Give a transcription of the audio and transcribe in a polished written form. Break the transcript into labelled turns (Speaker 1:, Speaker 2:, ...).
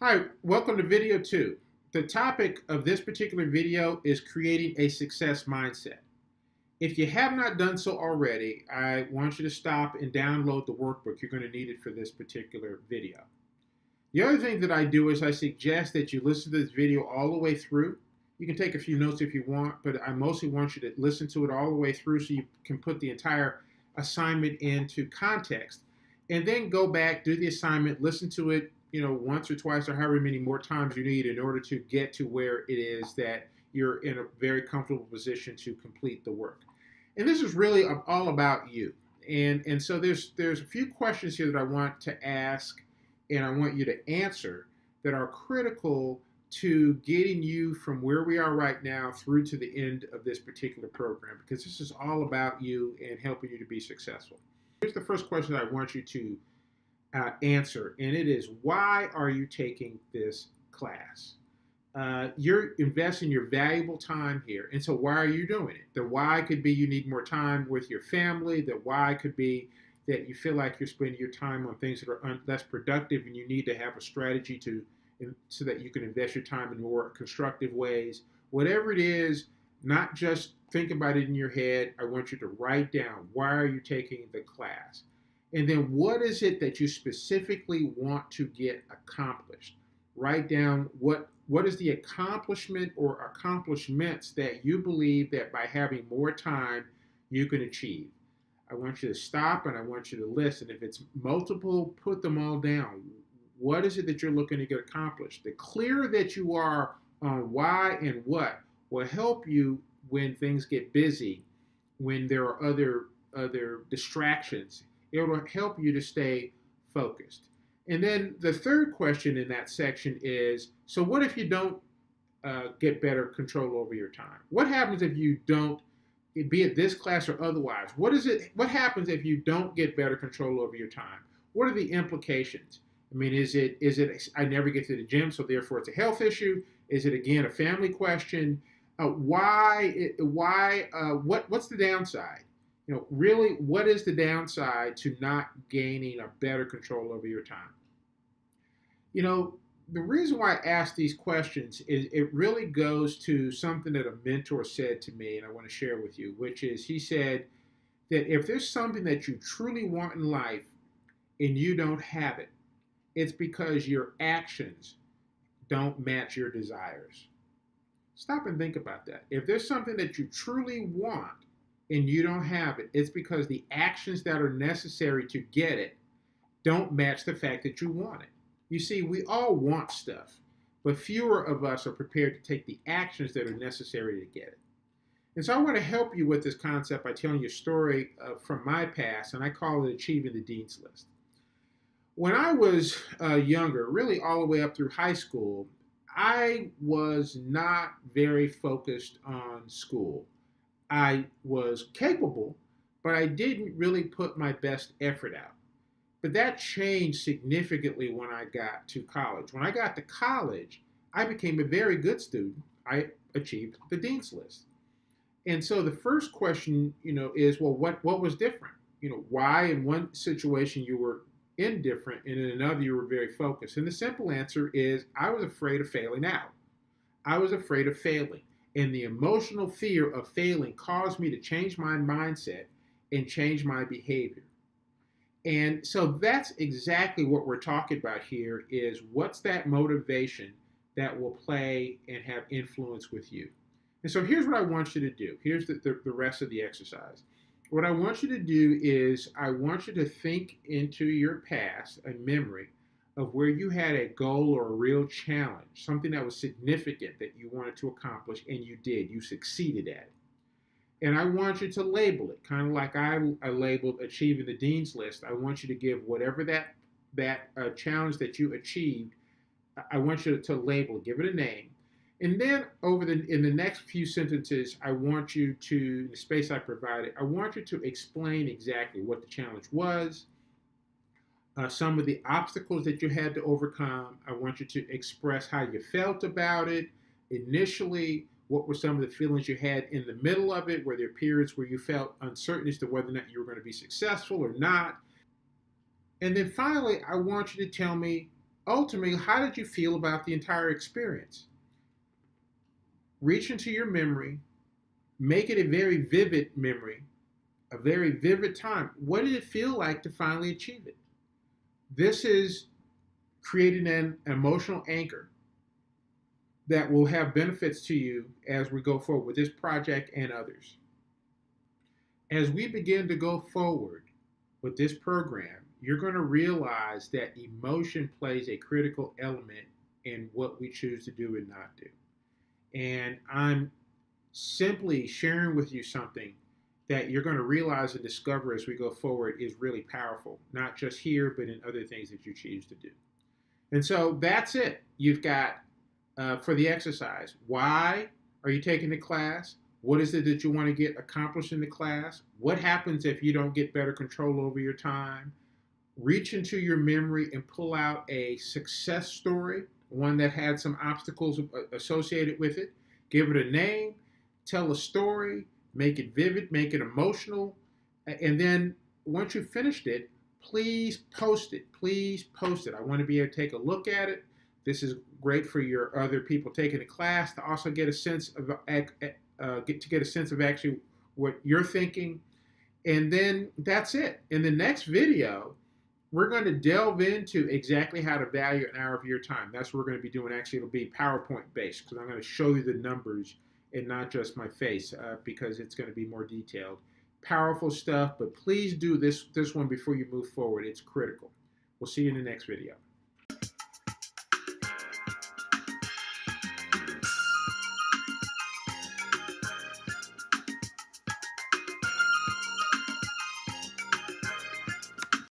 Speaker 1: Hi, welcome to video 2. The topic of this particular video is creating a success mindset. If you have not done so already, I want you to stop and download the workbook. You're going to need it for this particular video. The other thing that I do is I suggest that you listen to this video all the way through. You can take a few notes if you want, but I mostly want you to listen to it all the way through so you can put the entire assignment into context. And then go back, do the assignment, listen to it, once or twice or however many more times you need in order to get to where it is that you're in a very comfortable position to complete the work. And this is really all about you. And so there's a few questions here that I want to ask and I want you to answer that are critical to getting you from where we are right now through to the end of this particular program, because this is all about you and helping you to be successful. Here's the first question I want you to answer, and it is, why are you taking this class? You're investing your valuable time here, and so why are you doing it? The why could be you need more time with your family. The why could be that you feel like you're spending your time on things that are less productive, and you need to have a strategy so that you can invest your time in more constructive ways. Whatever it is, not just think about it in your head. I want you to write down, why are you taking the class? And then what is it that you specifically want to get accomplished? Write down what is the accomplishment or accomplishments that you believe that by having more time you can achieve. I want you to stop and I want you to listen. If it's multiple, put them all down. What is it that you're looking to get accomplished? The clearer that you are on why and what will help you when things get busy, when there are other distractions. It will help you to stay focused. And then the third question in that section is, so what if you don't get better control over your time? What happens if you don't, be it this class or otherwise? What happens if you don't get better control over your time? What are the implications? I mean, is it I never get to the gym, so therefore it's a health issue? Is it again a family question? What's the downside? Really, what is the downside to not gaining a better control over your time? The reason why I ask these questions is it really goes to something that a mentor said to me, and I want to share with you, which is, he said that if there's something that you truly want in life and you don't have it, it's because your actions don't match your desires. Stop and think about that. If there's something that you truly want and you don't have it, it's because the actions that are necessary to get it don't match the fact that you want it. You see, we all want stuff, but fewer of us are prepared to take the actions that are necessary to get it. And so I want to help you with this concept by telling you a story from my past, and I call it Achieving the Dean's List. When I was younger, really all the way up through high school, I was not very focused on school. I was capable, but I didn't really put my best effort out. But that changed significantly when I got to college. When I got to college, I became a very good student. I achieved the Dean's List. And so the first question, is, well, what was different? Why in one situation you were indifferent and in another you were very focused? And the simple answer is, I was afraid of failing out. I was afraid of failing. And the emotional fear of failing caused me to change my mindset and change my behavior. And so that's exactly what we're talking about here, is what's that motivation that will play and have influence with you. And so here's what I want you to do. Here's the rest of the exercise. What I want you to do is I want you to think into your past, a memory of where you had a goal or a real challenge, something that was significant that you wanted to accomplish, and you did. You succeeded at it. And I want you to label it, kind of like I labeled Achieving the Dean's List. I want you to give whatever that challenge that you achieved, I want you to label it, give it a name. And then in the next few sentences, I want you to, in the space I provided, I want you to explain exactly what the challenge was, some of the obstacles that you had to overcome. I want you to express how you felt about it initially. What were some of the feelings you had in the middle of it? Were there periods where you felt uncertain as to whether or not you were going to be successful or not? And then finally, I want you to tell me ultimately, how did you feel about the entire experience? Reach into your memory, make it a very vivid memory, a very vivid time. What did it feel like to finally achieve it? This is creating an emotional anchor that will have benefits to you as we go forward with this project and others. As we begin to go forward with this program, you're going to realize that emotion plays a critical element in what we choose to do and not do. And I'm simply sharing with you something that you're going to realize and discover as we go forward is really powerful, not just here, but in other things that you choose to do. And so that's it. You've got for the exercise, why are you taking the class? What is it that you want to get accomplished in the class? What happens if you don't get better control over your time? Reach into your memory and pull out a success story, one that had some obstacles associated with it. Give it a name, tell a story, make it vivid, make it emotional, and then once you've finished it, please post it. Please post it. I want to be able to take a look at it. This is great for your other people taking the class to also get a sense of get a sense of actually what you're thinking. And then that's it. In the next video, we're going to delve into exactly how to value an hour of your time. That's what we're going to be doing. Actually, it'll be PowerPoint based because I'm going to show you the numbers and not just my face because it's going to be more detailed. Powerful stuff, but please do this one before you move forward. It's critical. We'll see you in the next video.